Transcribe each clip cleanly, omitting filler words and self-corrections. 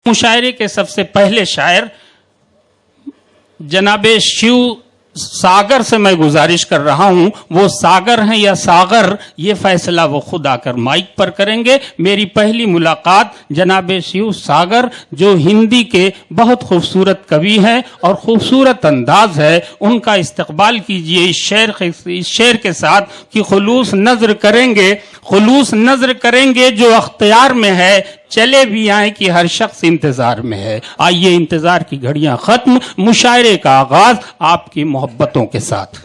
मुशायरे के सबसे पहले शायर जनाबे शिव सागर से मैं गुजारिश कर रहा हूं, वो सागर हैं या सागर, ये फैसला वो खुद आकर माइक पर करेंगे। मेरी पहली मुलाकात जनाबे शिव सागर, जो हिंदी के बहुत खूबसूरत कवि हैं और खूबसूरत अंदाज है, उनका इस्तकबाल कीजिए इस शेर के साथ कि खुलूस नजर करेंगे जो अख्तियार में है, चले भी आए कि हर शख्स इंतजार में है। आइए, इंतजार की घड़ियां खत्म, मुशायरे का आगाज आपकी मोहब्बतों के साथ।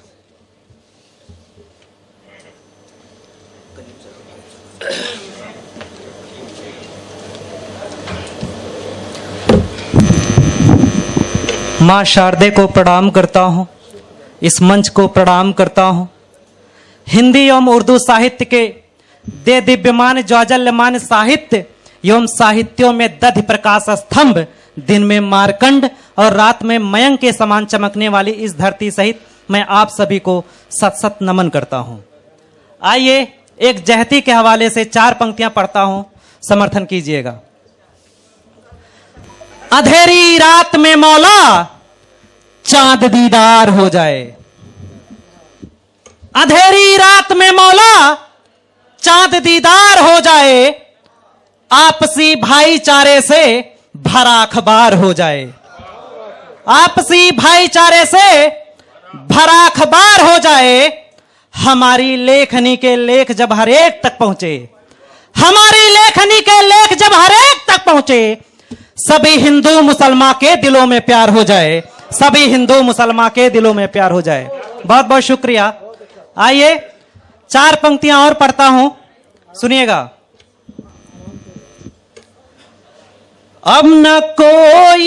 मां शारदे को प्रणाम करता हूं, इस मंच को प्रणाम करता हूं। हिंदी एवं उर्दू साहित्य के दे दिव्यमान ज्वाजल्यमान साहित्य एवं साहित्यों में दधि प्रकाश स्तंभ, दिन में मार्कंड और रात में मयंक के समान चमकने वाली इस धरती सहित मैं आप सभी को सत सत नमन करता हूं। आइए, एक जहती के हवाले से 4 पंक्तियां पढ़ता हूं, समर्थन कीजिएगा। अंधेरी रात में मौला चांद दीदार हो जाए, अंधेरी रात में मौला चांद दीदार हो जाए, आपसी भाईचारे से भरा अखबार हो जाए, आपसी भाईचारे से भरा अखबार हो जाए। हमारी लेखनी के लेख जब हर एक तक पहुंचे, हमारी लेखनी के लेख जब हर एक तक पहुंचे, सभी हिंदू मुसलमान के दिलों में प्यार हो जाए, सभी हिंदू मुसलमान के दिलों में प्यार हो जाए। बहुत बहुत शुक्रिया। आइए, 4 पंक्तियां और पढ़ता हूं, सुनिएगा। अब न कोई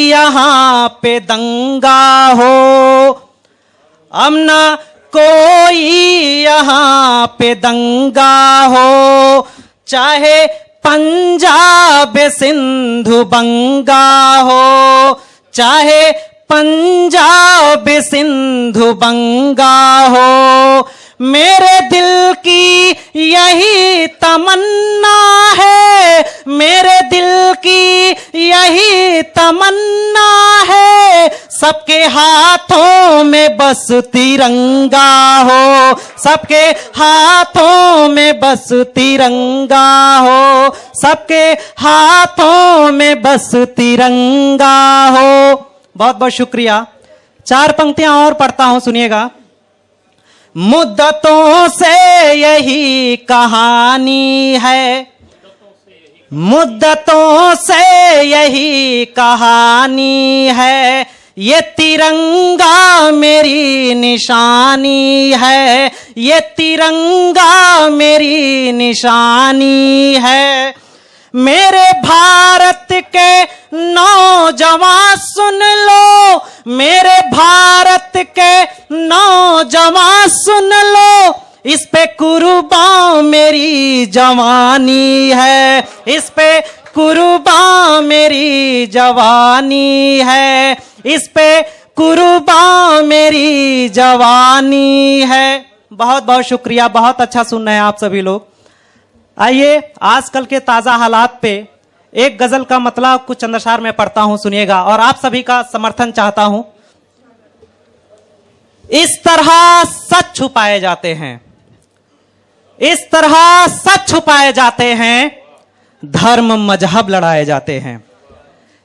यहां पे दंगा हो, अब न कोई यहां पे दंगा हो, चाहे पंजाब सिंधु बंगा हो, चाहे पंजाब सिंधु बंगा हो। मेरे दिल की यही तमन्ना है, मेरे दिल की यही तमन्ना है, सबके हाथों में बस तिरंगा हो, सबके हाथों में बस तिरंगा हो, सबके हाथों में बस तिरंगा हो। बहुत बहुत शुक्रिया। 4 पंक्तियां और पढ़ता हूं, सुनिएगा। मुद्दतों से यही कहानी है, मुद्दतों से यही कहानी है, ये तिरंगा मेरी निशानी है, ये तिरंगा मेरी निशानी है। मेरे भारत के नौजवान सुन लो, मेरे भारत के नौजवान सुन लो, इस पे कुर्बान मेरी जवानी है, इस पे कुर्बान मेरी जवानी है, इस पे कुर्बान मेरी जवानी है। बहुत बहुत शुक्रिया, बहुत अच्छा सुन रहे हैं आप सभी लोग। आइए, आजकल के ताजा हालात पे एक गजल का मतलब कुछ चंद्रशार में पढ़ता हूं, सुनिएगा, और आप सभी का समर्थन चाहता हूं। इस तरह सच छुपाए जाते हैं, इस तरह सच छुपाए जाते हैं, धर्म मजहब लड़ाए जाते हैं,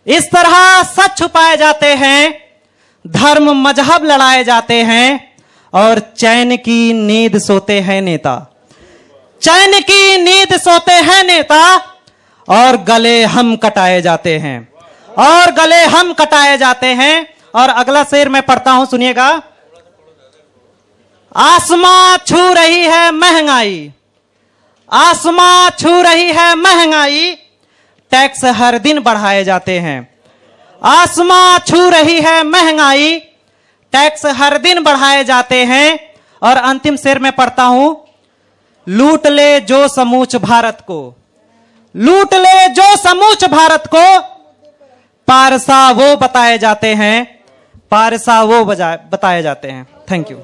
इस तरह सच छुपाए जाते हैं, धर्म मजहब लड़ाए जाते हैं, और चैन की नींद सोते हैं नेता, चैन की नींद सोते हैं नेता, और गले हम कटाए जाते हैं, और गले हम कटाए जाते हैं। और अगला शेर मैं पढ़ता हूं, सुनिएगा। आसमां छू रही है महंगाई, आसमां छू रही है महंगाई, टैक्स हर दिन बढ़ाए जाते हैं, आसमां छू रही है महंगाई, टैक्स हर दिन बढ़ाए जाते हैं। और अंतिम शेर में पढ़ता हूं। लूट ले जो समूच भारत को, लूट ले जो समूच भारत को, पारसा वो बताए जाते हैं, पारसा वो बताए जाते हैं। Thank you.